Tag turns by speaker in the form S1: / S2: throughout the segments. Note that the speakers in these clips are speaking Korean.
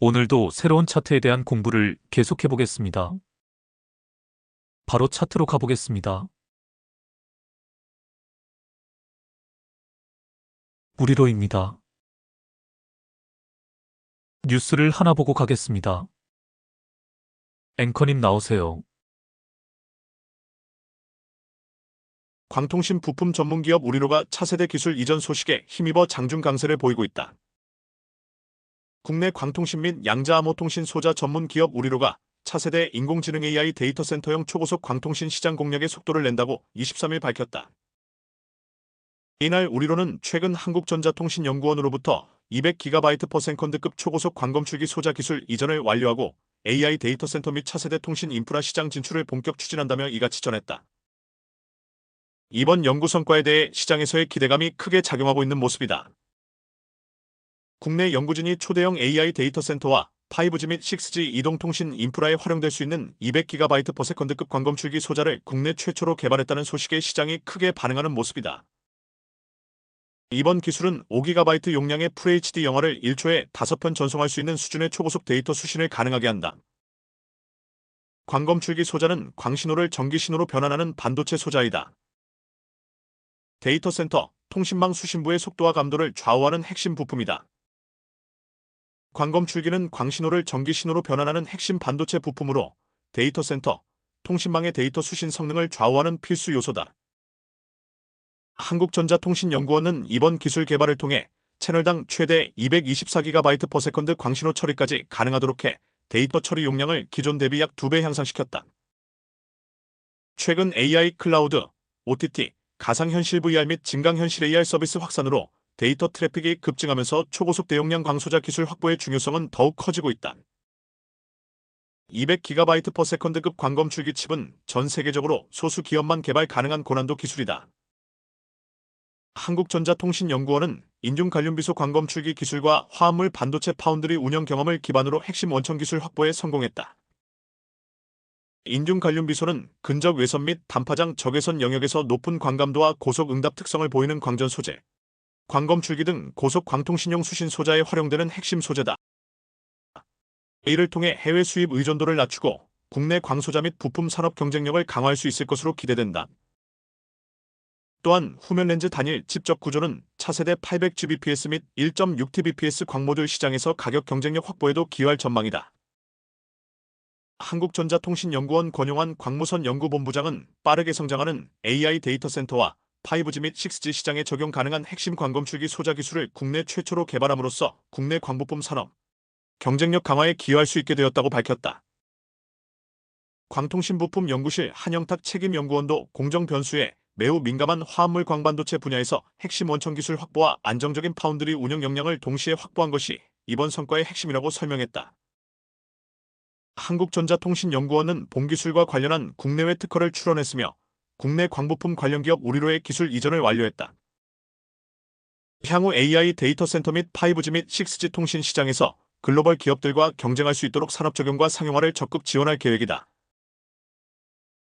S1: 오늘도 새로운 차트에 대한 공부를 계속해 보겠습니다. 바로 차트로 가보겠습니다. 무리로입니다. 뉴스를 하나 보고 가겠습니다. 앵커님 나오세요.
S2: 광통신 부품 전문기업 우리로가 차세대 기술 이전 소식에 힘입어 장중 강세를 보이고 있다. 국내 광통신 및 양자암호통신 소자 전문 기업 우리로가 차세대 인공지능 AI 데이터 센터용 초고속 광통신 시장 공략의 속도를 낸다고 23일 밝혔다. 이날 우리로는 최근 한국전자통신연구원으로부터 200GB/s급 초고속 광검출기 소자 기술 이전을 완료하고 AI 데이터 센터 및 차세대 통신 인프라 시장 진출을 본격 추진한다며 이같이 전했다. 이번 연구 성과에 대해 시장에서의 기대감이 크게 작용하고 있는 모습이다. 국내 연구진이 초대형 AI 데이터 센터와 5G 및 6G 이동통신 인프라에 활용될 수 있는 200GB/s급 광검출기 소자를 국내 최초로 개발했다는 소식에 시장이 크게 반응하는 모습이다. 이번 기술은 5GB 용량의 FHD 영화를 1초에 5편 전송할 수 있는 수준의 초고속 데이터 수신을 가능하게 한다. 광검출기 소자는 광신호를 전기신호로 변환하는 반도체 소자이다. 데이터 센터, 통신망 수신부의 속도와 감도를 좌우하는 핵심 부품이다. 광검출기는 광신호를 전기신호로 변환하는 핵심 반도체 부품으로 데이터 센터, 통신망의 데이터 수신 성능을 좌우하는 필수 요소다. 한국전자통신연구원은 이번 기술 개발을 통해 채널당 최대 224GB/s 광신호 처리까지 가능하도록 해 데이터 처리 용량을 기존 대비 약 2배 향상시켰다. 최근 AI 클라우드, OTT, 가상현실 VR 및 증강현실 AR 서비스 확산으로 데이터 트래픽이 급증하면서 초고속 대용량 광소자 기술 확보의 중요성은 더욱 커지고 있다. 200GB/s급 광검출기 칩은 전 세계적으로 소수 기업만 개발 가능한 고난도 기술이다. 한국전자통신연구원은 인중관륜비소 광검출기 기술과 화합물 반도체 파운드리 운영 경험을 기반으로 핵심 원천 기술 확보에 성공했다. 인중관륜비소는 근적 외선 및 단파장 적외선 영역에서 높은 광감도와 고속 응답 특성을 보이는 광전 소재, 광검출기 등 고속 광통신용 수신 소자에 활용되는 핵심 소재다. 이를 통해 해외 수입 의존도를 낮추고 국내 광소자 및 부품 산업 경쟁력을 강화할 수 있을 것으로 기대된다. 또한 후면 렌즈 단일 칩적 구조는 차세대 800Gbps 및 1.6Tbps 광모듈 시장에서 가격 경쟁력 확보에도 기여할 전망이다. 한국전자통신연구원 권용환 광무선 연구본부장은 빠르게 성장하는 AI 데이터 센터와 5G 및 6G 시장에 적용 가능한 핵심 광검출기 소자 기술을 국내 최초로 개발함으로써 국내 광부품 산업 경쟁력 강화에 기여할 수 있게 되었다고 밝혔다. 광통신부품 연구실 한영탁 책임연구원도 공정 변수에 매우 민감한 화합물 광반도체 분야에서 핵심 원천 기술 확보와 안정적인 파운드리 운영 역량을 동시에 확보한 것이 이번 성과의 핵심이라고 설명했다. 한국전자통신연구원은 본기술과 관련한 국내외 특허를 출원했으며 국내 광부품 관련 기업 우리로의 기술 이전을 완료했다. 향후 AI 데이터 센터 및 5G 및 6G 통신 시장에서 글로벌 기업들과 경쟁할 수 있도록 산업 적용과 상용화를 적극 지원할 계획이다.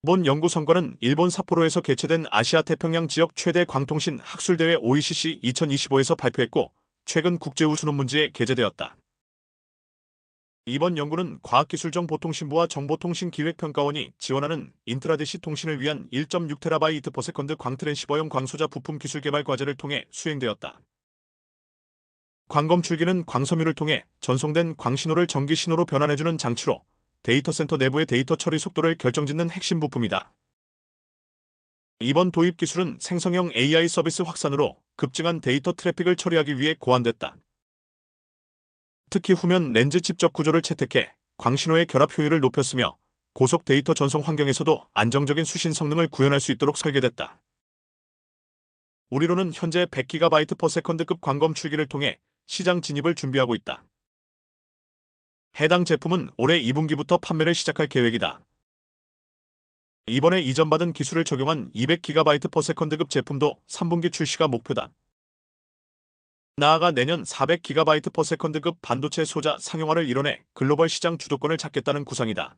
S2: 이번 연구 성과는 일본 삿포로에서 개최된 아시아 태평양 지역 최대 광통신 학술대회 OECC 2025에서 발표했고 최근 국제우수논문지에 게재되었다. 이번 연구는 과학기술정보통신부와 정보통신기획평가원이 지원하는 인트라디시 통신을 위한 1.6TB/s 광트랜시버용 광소자 부품 기술 개발 과제를 통해 수행되었다. 광검출기는 광섬유를 통해 전송된 광신호를 전기신호로 변환해주는 장치로 데이터 센터 내부의 데이터 처리 속도를 결정짓는 핵심 부품이다. 이번 도입 기술은 생성형 AI 서비스 확산으로 급증한 데이터 트래픽을 처리하기 위해 고안됐다. 특히 후면 렌즈 칩적 구조를 채택해 광신호의 결합 효율을 높였으며 고속 데이터 전송 환경에서도 안정적인 수신 성능을 구현할 수 있도록 설계됐다. 우리로는 현재 100GB/s급 광검출기를 통해 시장 진입을 준비하고 있다. 해당 제품은 올해 2분기부터 판매를 시작할 계획이다. 이번에 이전받은 기술을 적용한 200GB/s급 제품도 3분기 출시가 목표다. 나아가 내년 400GB/s급 반도체 소자 상용화를 이뤄내 글로벌 시장 주도권을 잡겠다는 구상이다.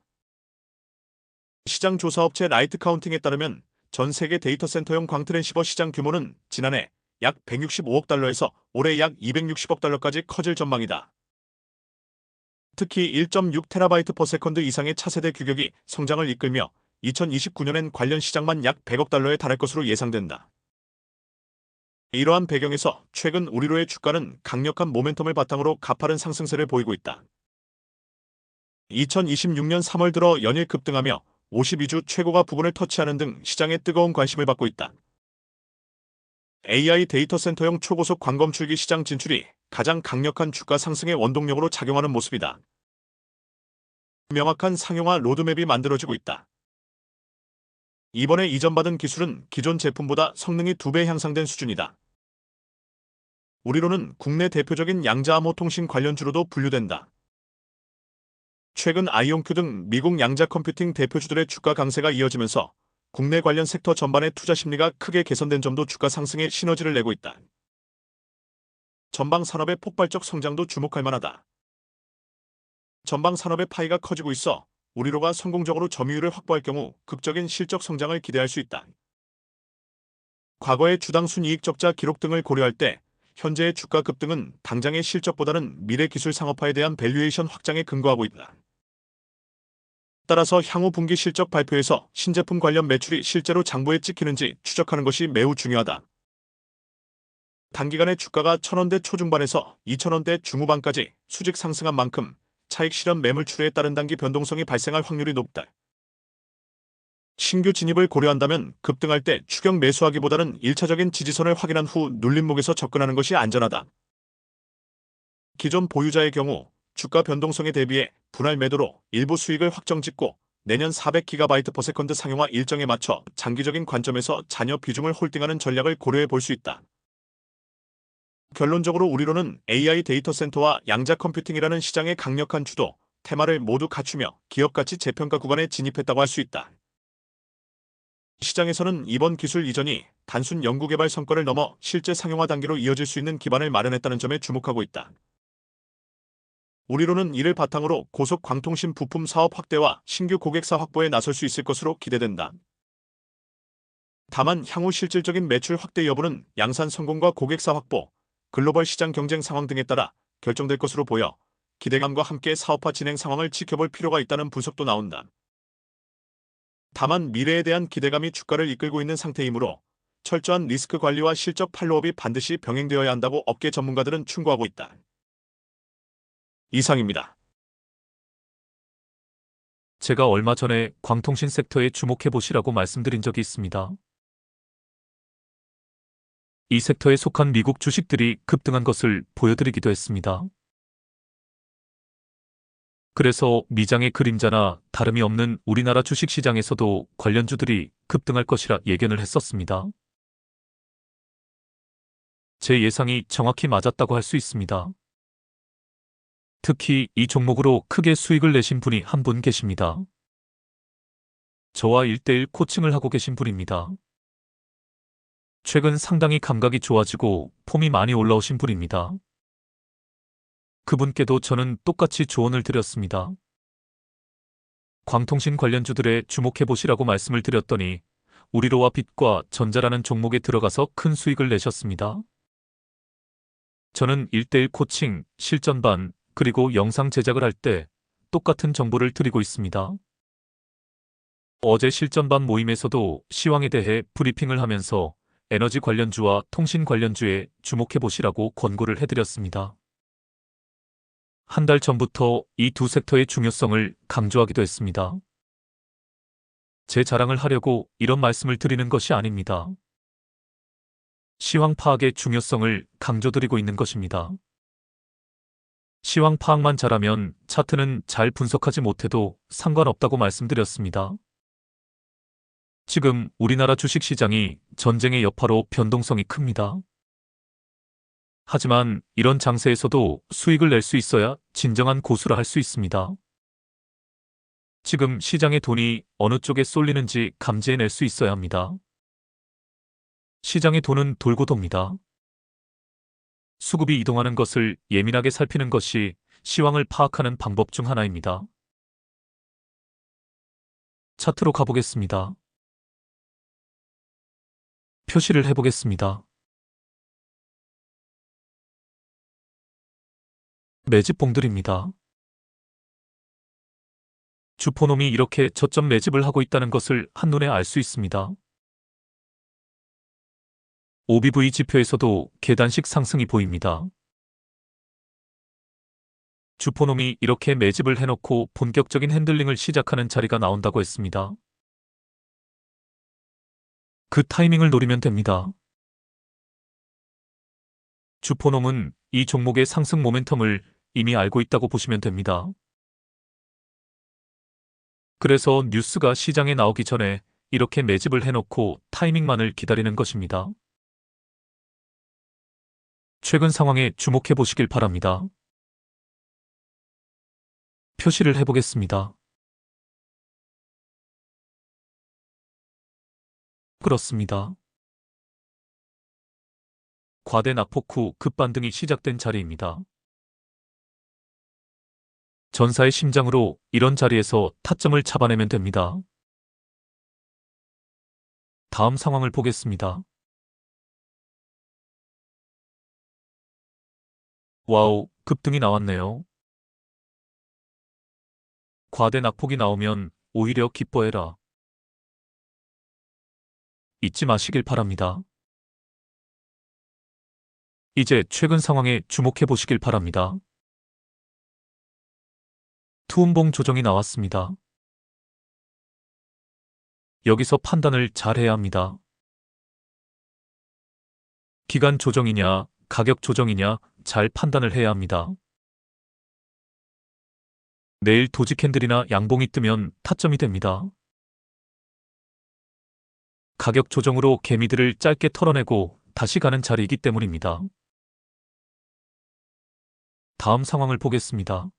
S2: 시장 조사업체 라이트 카운팅에 따르면 전 세계 데이터 센터용 광트랜시버 시장 규모는 지난해 약 165억 달러에서 올해 약 260억 달러까지 커질 전망이다. 특히 1.6TB/s 이상의 차세대 규격이 성장을 이끌며 2029년엔 관련 시장만 약 100억 달러에 달할 것으로 예상된다. 이러한 배경에서 최근 우리로의 주가는 강력한 모멘텀을 바탕으로 가파른 상승세를 보이고 있다. 2026년 3월 들어 연일 급등하며 52주 최고가 부근을 터치하는 등 시장에 뜨거운 관심을 받고 있다. AI 데이터 센터용 초고속 광검출기 시장 진출이 가장 강력한 주가 상승의 원동력으로 작용하는 모습이다. 명확한 상용화 로드맵이 만들어지고 있다. 이번에 이전받은 기술은 기존 제품보다 성능이 2배 향상된 수준이다. 우리로는 국내 대표적인 양자암호통신 관련주로도 분류된다. 최근 아이온큐 등 미국 양자 컴퓨팅 대표주들의 주가 강세가 이어지면서 국내 관련 섹터 전반의 투자 심리가 크게 개선된 점도 주가 상승에 시너지를 내고 있다. 전방 산업의 폭발적 성장도 주목할 만하다. 전방 산업의 파이가 커지고 있어 우리로가 성공적으로 점유율을 확보할 경우 극적인 실적 성장을 기대할 수 있다. 과거의 주당 순이익 적자 기록 등을 고려할 때 현재의 주가 급등은 당장의 실적보다는 미래 기술 상업화에 대한 밸류에이션 확장에 근거하고 있다. 따라서 향후 분기 실적 발표에서 신제품 관련 매출이 실제로 장부에 찍히는지 추적하는 것이 매우 중요하다. 단기간에 주가가 1,000원대 초중반에서 2,000원대 중후반까지 수직 상승한 만큼 차익 실현 매물 출회에 따른 단기 변동성이 발생할 확률이 높다. 신규 진입을 고려한다면 급등할 때 추격 매수하기보다는 1차적인 지지선을 확인한 후 눌림목에서 접근하는 것이 안전하다. 기존 보유자의 경우 주가 변동성에 대비해 분할 매도로 일부 수익을 확정짓고 내년 400GB/s 상용화 일정에 맞춰 장기적인 관점에서 잔여 비중을 홀딩하는 전략을 고려해 볼 수 있다. 결론적으로 우리로는 AI 데이터 센터와 양자 컴퓨팅이라는 시장의 강력한 주도, 테마를 모두 갖추며 기업가치 재평가 구간에 진입했다고 할 수 있다. 시장에서는 이번 기술 이전이 단순 연구개발 성과를 넘어 실제 상용화 단계로 이어질 수 있는 기반을 마련했다는 점에 주목하고 있다. 우리로는 이를 바탕으로 고속 광통신 부품 사업 확대와 신규 고객사 확보에 나설 수 있을 것으로 기대된다. 다만 향후 실질적인 매출 확대 여부는 양산 성공과 고객사 확보, 글로벌 시장 경쟁 상황 등에 따라 결정될 것으로 보여 기대감과 함께 사업화 진행 상황을 지켜볼 필요가 있다는 분석도 나온다. 다만 미래에 대한 기대감이 주가를 이끌고 있는 상태이므로 철저한 리스크 관리와 실적 팔로업이 반드시 병행되어야 한다고 업계 전문가들은 충고하고 있다. 이상입니다.
S1: 제가 얼마 전에 광통신 섹터에 주목해 보시라고 말씀드린 적이 있습니다. 이 섹터에 속한 미국 주식들이 급등한 것을 보여드리기도 했습니다. 그래서 미장의 그림자나 다름이 없는 우리나라 주식시장에서도 관련주들이 급등할 것이라 예견을 했었습니다. 제 예상이 정확히 맞았다고 할 수 있습니다. 특히 이 종목으로 크게 수익을 내신 분이 한 분 계십니다. 저와 1:1 코칭을 하고 계신 분입니다. 최근 상당히 감각이 좋아지고 폼이 많이 올라오신 분입니다. 그분께도 저는 똑같이 조언을 드렸습니다. 광통신 관련주들에 주목해 보시라고 말씀을 드렸더니 우리로와 빛과 전자라는 종목에 들어가서 큰 수익을 내셨습니다. 저는 1:1 코칭, 실전반, 그리고 영상 제작을 할 때 똑같은 정보를 드리고 있습니다. 어제 실전반 모임에서도 시황에 대해 브리핑을 하면서 에너지 관련주와 통신 관련주에 주목해 보시라고 권고를 해드렸습니다. 한 달 전부터 이 두 섹터의 중요성을 강조하기도 했습니다. 제 자랑을 하려고 이런 말씀을 드리는 것이 아닙니다. 시황 파악의 중요성을 강조드리고 있는 것입니다. 시황 파악만 잘하면 차트는 잘 분석하지 못해도 상관없다고 말씀드렸습니다. 지금 우리나라 주식시장이 전쟁의 여파로 변동성이 큽니다. 하지만 이런 장세에서도 수익을 낼 수 있어야 진정한 고수라 할 수 있습니다. 지금 시장의 돈이 어느 쪽에 쏠리는지 감지해낼 수 있어야 합니다. 시장의 돈은 돌고 돕니다. 수급이 이동하는 것을 예민하게 살피는 것이 시황을 파악하는 방법 중 하나입니다. 차트로 가보겠습니다. 표시를 해보겠습니다. 매집봉들입니다. 주포놈이 이렇게 저점 매집을 하고 있다는 것을 한눈에 알 수 있습니다. OBV 지표에서도 계단식 상승이 보입니다. 주포놈이 이렇게 매집을 해놓고 본격적인 핸들링을 시작하는 자리가 나온다고 했습니다. 그 타이밍을 노리면 됩니다. 주포놈은 이 종목의 상승 모멘텀을 이미 알고 있다고 보시면 됩니다. 그래서 뉴스가 시장에 나오기 전에 이렇게 매집을 해놓고 타이밍만을 기다리는 것입니다. 최근 상황에 주목해 보시길 바랍니다. 표시를 해보겠습니다. 그렇습니다. 과대 낙폭 후 급반등이 시작된 자리입니다. 전사의 심장으로 이런 자리에서 타점을 잡아내면 됩니다. 다음 상황을 보겠습니다. 와우, 급등이 나왔네요. 과대 낙폭이 나오면 오히려 기뻐해라. 잊지 마시길 바랍니다. 이제 최근 상황에 주목해 보시길 바랍니다. 투음봉 조정이 나왔습니다. 여기서 판단을 잘 해야 합니다. 기간 조정이냐, 가격 조정이냐 잘 판단을 해야 합니다. 내일 도지 캔들이나 양봉이 뜨면 타점이 됩니다. 가격 조정으로 개미들을 짧게 털어내고 다시 가는 자리이기 때문입니다. 다음 상황을 보겠습니다.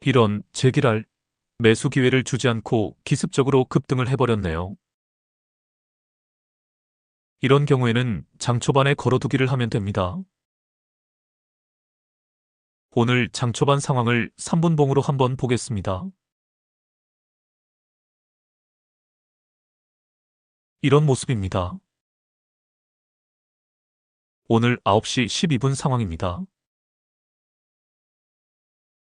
S1: 이런 제기랄 매수 기회를 주지 않고 기습적으로 급등을 해버렸네요. 이런 경우에는 장 초반에 걸어두기를 하면 됩니다. 오늘 장 초반 상황을 3분봉으로 한번 보겠습니다. 이런 모습입니다. 오늘 9시 12분 상황입니다.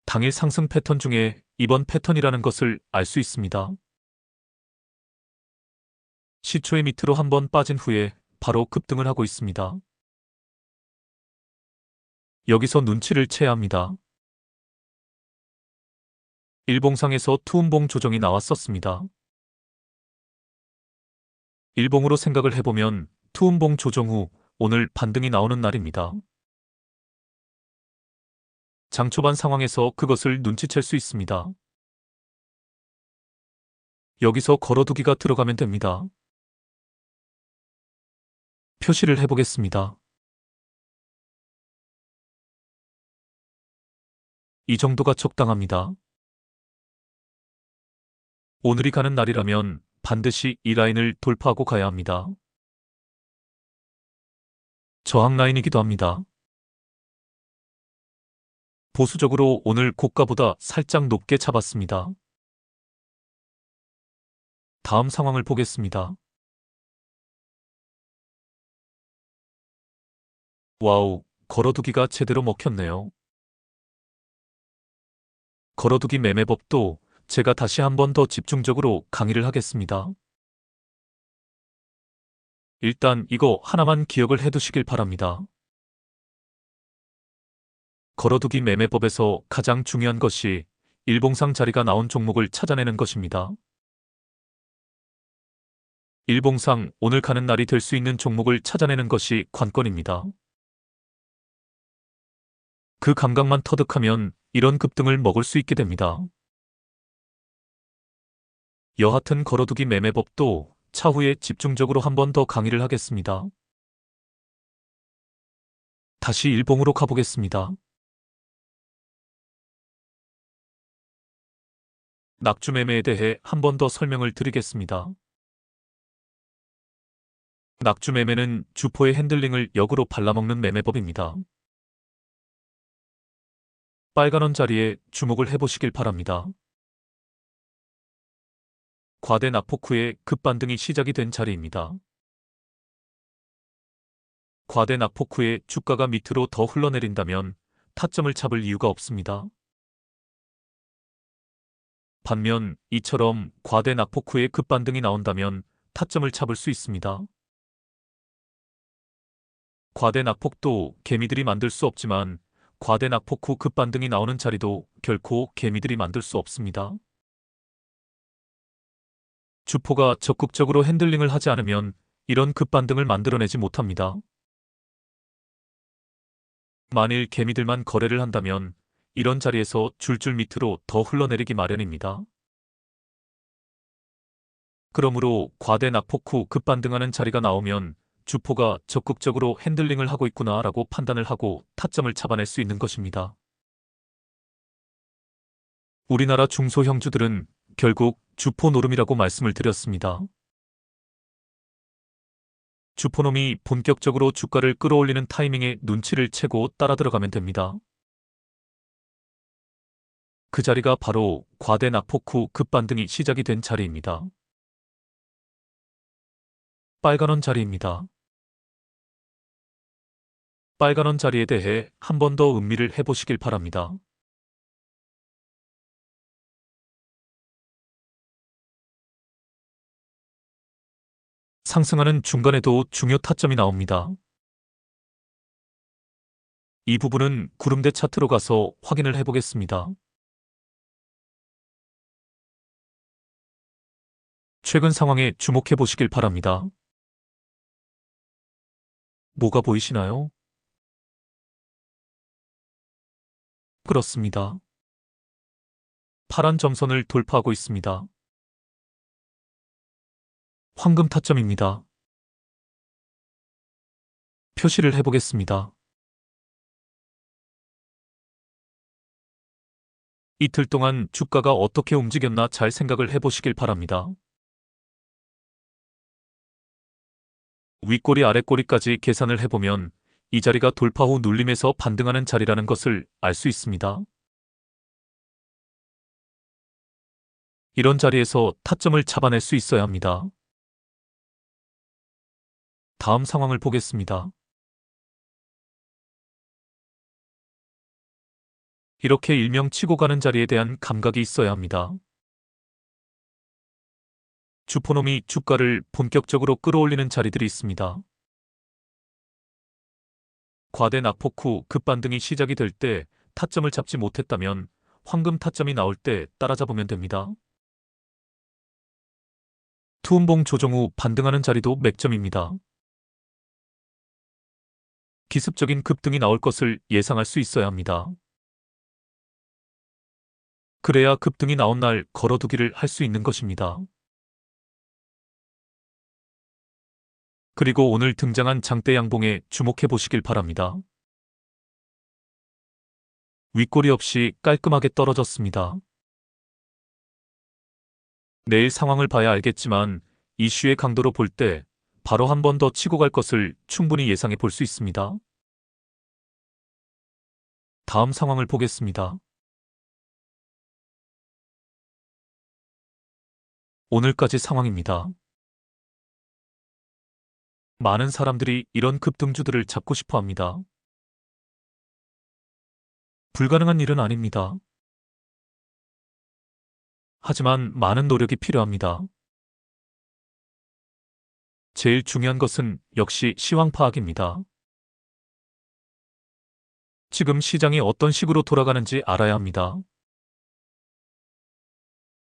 S1: 당일 상승 패턴 중에 이번 패턴이라는 것을 알 수 있습니다. 시초의 밑으로 한번 빠진 후에 바로 급등을 하고 있습니다. 여기서 눈치를 채야 합니다. 일봉상에서 투음봉 조정이 나왔었습니다. 일봉으로 생각을 해보면 투음봉 조정 후 오늘 반등이 나오는 날입니다. 장 초반 상황에서 그것을 눈치챌 수 있습니다. 여기서 걸어두기가 들어가면 됩니다. 표시를 해보겠습니다. 이 정도가 적당합니다. 오늘이 가는 날이라면 반드시 이 라인을 돌파하고 가야 합니다. 저항 라인이기도 합니다. 보수적으로 오늘 고가보다 살짝 높게 잡았습니다. 다음 상황을 보겠습니다. 와우, 걸어두기가 제대로 먹혔네요. 걸어두기 매매법도 제가 다시 한 번 더 집중적으로 강의를 하겠습니다. 일단 이거 하나만 기억을 해두시길 바랍니다. 걸어두기 매매법에서 가장 중요한 것이 일봉상 자리가 나온 종목을 찾아내는 것입니다. 일봉상 오늘 가는 날이 될 수 있는 종목을 찾아내는 것이 관건입니다. 그 감각만 터득하면 이런 급등을 먹을 수 있게 됩니다. 여하튼 걸어두기 매매법도 차후에 집중적으로 한 번 더 강의를 하겠습니다. 다시 일봉으로 가보겠습니다. 낙주 매매에 대해 한 번 더 설명을 드리겠습니다. 낙주 매매는 주포의 핸들링을 역으로 발라먹는 매매법입니다. 빨간 원 자리에 주목을 해보시길 바랍니다. 과대 낙폭 후에 급반등이 시작이 된 자리입니다. 과대 낙폭 후에 주가가 밑으로 더 흘러내린다면 타점을 잡을 이유가 없습니다. 반면 이처럼 과대 낙폭 후에 급반등이 나온다면 타점을 잡을 수 있습니다. 과대 낙폭도 개미들이 만들 수 없지만 과대 낙폭 후 급반등이 나오는 자리도 결코 개미들이 만들 수 없습니다. 주포가 적극적으로 핸들링을 하지 않으면 이런 급반등을 만들어내지 못합니다. 만일 개미들만 거래를 한다면 이런 자리에서 줄줄 밑으로 더 흘러내리기 마련입니다. 그러므로 과대 낙폭 후 급반등하는 자리가 나오면 주포가 적극적으로 핸들링을 하고 있구나라고 판단을 하고 타점을 잡아낼 수 있는 것입니다. 우리나라 중소형주들은 결국 주포 노름이라고 말씀을 드렸습니다. 주포놈이 본격적으로 주가를 끌어올리는 타이밍에 눈치를 채고 따라 들어가면 됩니다. 그 자리가 바로 과대 낙폭 후 급반등이 시작이 된 자리입니다. 빨간원 자리입니다. 빨간원 자리에 대해 한 번 더 음미를 해보시길 바랍니다. 상승하는 중간에도 중요 타점이 나옵니다. 이 부분은 구름대 차트로 가서 확인을 해보겠습니다. 최근 상황에 주목해 보시길 바랍니다. 뭐가 보이시나요? 그렇습니다. 파란 점선을 돌파하고 있습니다. 황금 타점입니다. 표시를 해보겠습니다. 이틀 동안 주가가 어떻게 움직였나 잘 생각을 해보시길 바랍니다. 윗꼬리 아랫꼬리까지 계산을 해보면 이 자리가 돌파 후 눌림에서 반등하는 자리라는 것을 알 수 있습니다. 이런 자리에서 타점을 잡아낼 수 있어야 합니다. 다음 상황을 보겠습니다. 이렇게 일명 치고 가는 자리에 대한 감각이 있어야 합니다. 주포놈이 주가를 본격적으로 끌어올리는 자리들이 있습니다. 과대 낙폭 후 급반등이 시작이 될 때 타점을 잡지 못했다면 황금 타점이 나올 때 따라잡으면 됩니다. 투음봉 조정 후 반등하는 자리도 맥점입니다. 기습적인 급등이 나올 것을 예상할 수 있어야 합니다. 그래야 급등이 나온 날 걸어두기를 할 수 있는 것입니다. 그리고 오늘 등장한 장대 양봉에 주목해 보시길 바랍니다. 윗꼬리 없이 깔끔하게 떨어졌습니다. 내일 상황을 봐야 알겠지만 이슈의 강도로 볼 때 바로 한 번 더 치고 갈 것을 충분히 예상해 볼 수 있습니다. 다음 상황을 보겠습니다. 오늘까지 상황입니다. 많은 사람들이 이런 급등주들을 잡고 싶어 합니다. 불가능한 일은 아닙니다. 하지만 많은 노력이 필요합니다. 제일 중요한 것은 역시 시황 파악입니다. 지금 시장이 어떤 식으로 돌아가는지 알아야 합니다.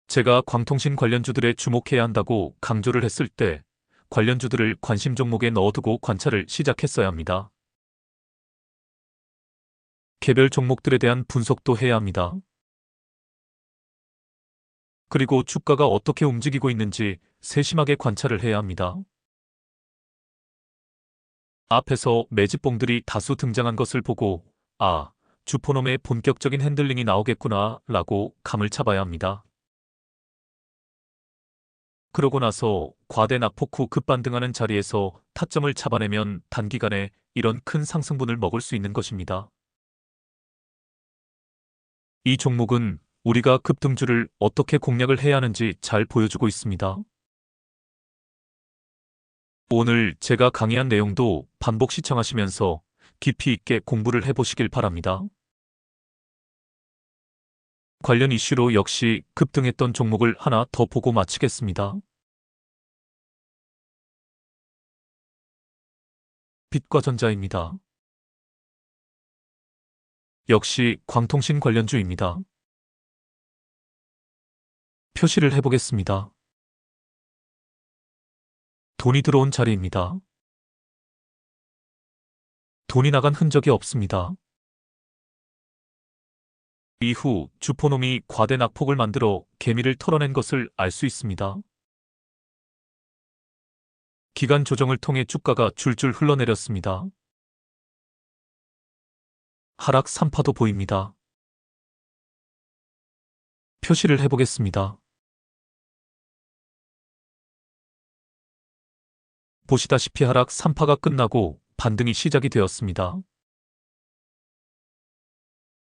S1: 제가 광통신 관련주들에 주목해야 한다고 강조를 했을 때 관련주들을 관심 종목에 넣어두고 관찰을 시작했어야 합니다. 개별 종목들에 대한 분석도 해야 합니다. 그리고 주가가 어떻게 움직이고 있는지 세심하게 관찰을 해야 합니다. 앞에서 매집봉들이 다수 등장한 것을 보고 주포놈의 본격적인 핸들링이 나오겠구나 라고 감을 잡아야 합니다. 그러고 나서 과대 낙폭 후 급반등하는 자리에서 타점을 잡아내면 단기간에 이런 큰 상승분을 먹을 수 있는 것입니다. 이 종목은 우리가 급등주를 어떻게 공략을 해야 하는지 잘 보여주고 있습니다. 오늘 제가 강의한 내용도 반복 시청하시면서 깊이 있게 공부를 해보시길 바랍니다. 관련 이슈로 역시 급등했던 종목을 하나 더 보고 마치겠습니다. 빛과전자입니다. 역시 광통신 관련주입니다. 표시를 해보겠습니다. 돈이 들어온 자리입니다. 돈이 나간 흔적이 없습니다. 이후 주포놈이 과대 낙폭을 만들어 개미를 털어낸 것을 알 수 있습니다. 기간 조정을 통해 주가가 줄줄 흘러내렸습니다. 하락 3파도 보입니다. 표시를 해보겠습니다. 보시다시피 하락 3파가 끝나고 반등이 시작이 되었습니다.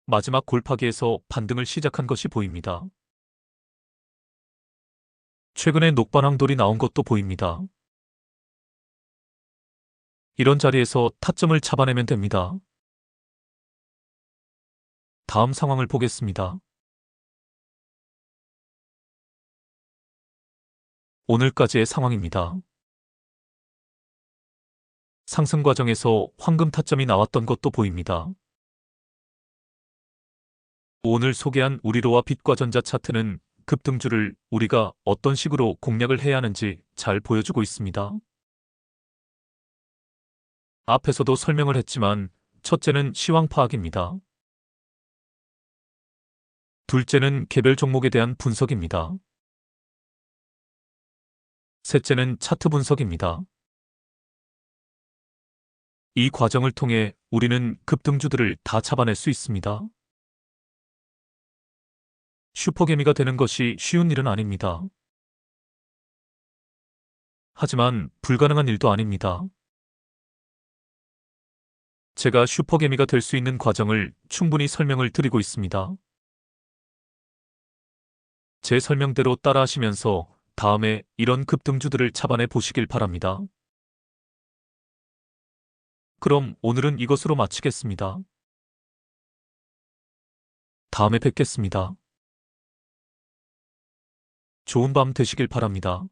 S1: 마지막 골파기에서 반등을 시작한 것이 보입니다. 최근에 녹반항돌이 나온 것도 보입니다. 이런 자리에서 타점을 잡아내면 됩니다. 다음 상황을 보겠습니다. 오늘까지의 상황입니다. 상승 과정에서 황금 타점이 나왔던 것도 보입니다. 오늘 소개한 우리로와 빛과전자 차트는 급등주를 우리가 어떤 식으로 공략을 해야 하는지 잘 보여주고 있습니다. 앞에서도 설명을 했지만 첫째는 시황 파악입니다. 둘째는 개별 종목에 대한 분석입니다. 셋째는 차트 분석입니다. 이 과정을 통해 우리는 급등주들을 다 잡아낼 수 있습니다. 슈퍼개미가 되는 것이 쉬운 일은 아닙니다. 하지만 불가능한 일도 아닙니다. 제가 슈퍼개미가 될 수 있는 과정을 충분히 설명을 드리고 있습니다. 제 설명대로 따라하시면서 다음에 이런 급등주들을 잡아내 보시길 바랍니다. 그럼 오늘은 이것으로 마치겠습니다. 다음에 뵙겠습니다. 좋은 밤 되시길 바랍니다.